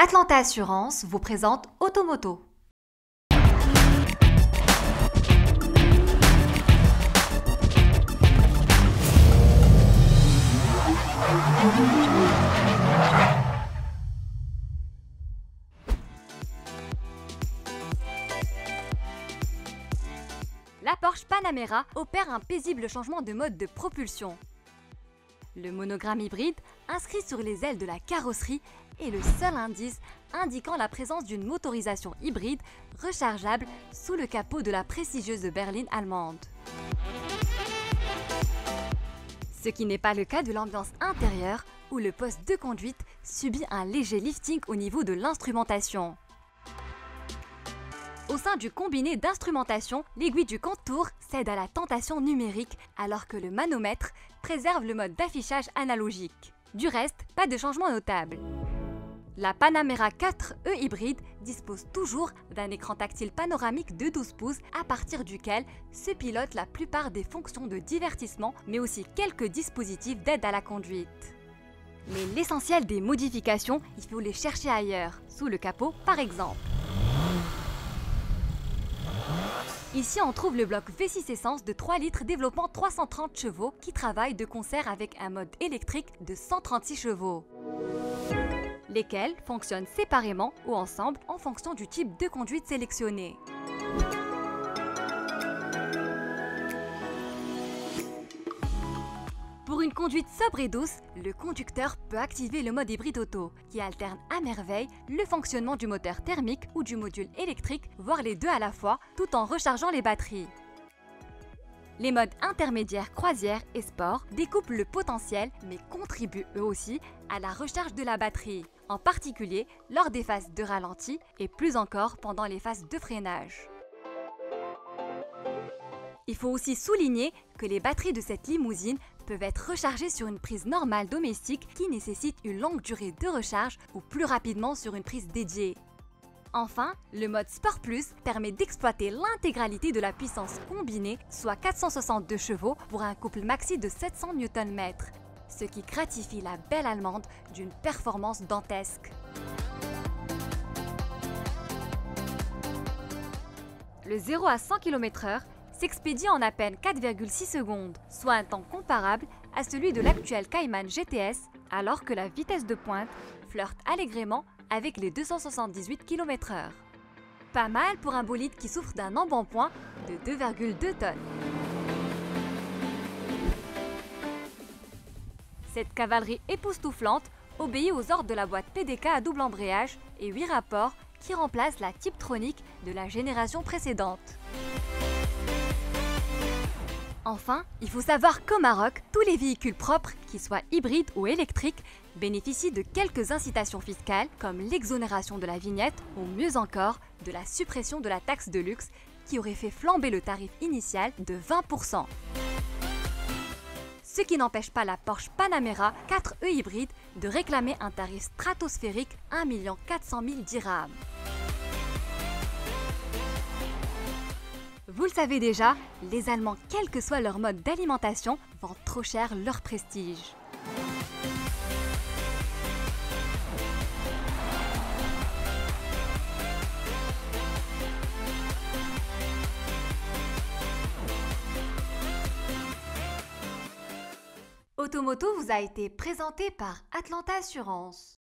Atlanta Assurance vous présente Automoto. La Porsche Panamera opère un paisible changement de mode de propulsion. Le monogramme hybride, inscrit sur les ailes de la carrosserie, est le seul indice indiquant la présence d'une motorisation hybride rechargeable sous le capot de la prestigieuse berline allemande. Ce qui n'est pas le cas de l'ambiance intérieure où le poste de conduite subit un léger lifting au niveau de l'instrumentation. Au sein du combiné d'instrumentation, l'aiguille du compte-tours cède à la tentation numérique alors que le manomètre préserve le mode d'affichage analogique. Du reste, pas de changement notable. La Panamera 4e hybride dispose toujours d'un écran tactile panoramique de 12 pouces à partir duquel se pilotent la plupart des fonctions de divertissement mais aussi quelques dispositifs d'aide à la conduite. Mais l'essentiel des modifications, il faut les chercher ailleurs, sous le capot par exemple. Ici, on trouve le bloc V6 essence de 3 litres développant 330 chevaux qui travaille de concert avec un mode électrique de 136 chevaux, lesquels fonctionnent séparément ou ensemble en fonction du type de conduite sélectionné. Pour une conduite sobre et douce, le conducteur peut activer le mode hybride auto, qui alterne à merveille le fonctionnement du moteur thermique ou du module électrique, voire les deux à la fois, tout en rechargeant les batteries. Les modes intermédiaires croisière et sport découpent le potentiel, mais contribuent eux aussi à la recharge de la batterie, en particulier lors des phases de ralenti et plus encore pendant les phases de freinage. Il faut aussi souligner que les batteries de cette limousine peuvent être rechargées sur une prise normale domestique qui nécessite une longue durée de recharge ou plus rapidement sur une prise dédiée. Enfin, le mode Sport Plus permet d'exploiter l'intégralité de la puissance combinée, soit 462 chevaux pour un couple maxi de 700 Nm, ce qui gratifie la belle allemande d'une performance dantesque. Le 0 à 100 km/h s'expédie en à peine 4,6 secondes, soit un temps comparable à celui de l'actuel Cayman GTS, alors que la vitesse de pointe flirte allègrement avec les 278 km/h. Pas mal pour un bolide qui souffre d'un embonpoint de 2,2 tonnes. Cette cavalerie époustouflante obéit aux ordres de la boîte PDK à double embrayage et 8 rapports qui remplacent la Tiptronic de la génération précédente. Enfin, il faut savoir qu'au Maroc, tous les véhicules propres, qu'ils soient hybrides ou électriques, bénéficient de quelques incitations fiscales comme l'exonération de la vignette ou mieux encore de la suppression de la taxe de luxe qui aurait fait flamber le tarif initial de 20%. Ce qui n'empêche pas la Porsche Panamera 4e hybride de réclamer un tarif stratosphérique 1 400 000 dirhams. Vous le savez déjà, les Allemands, quel que soit leur mode d'alimentation, vendent trop cher leur prestige. Automoto vous a été présenté par Atlanta Assurance.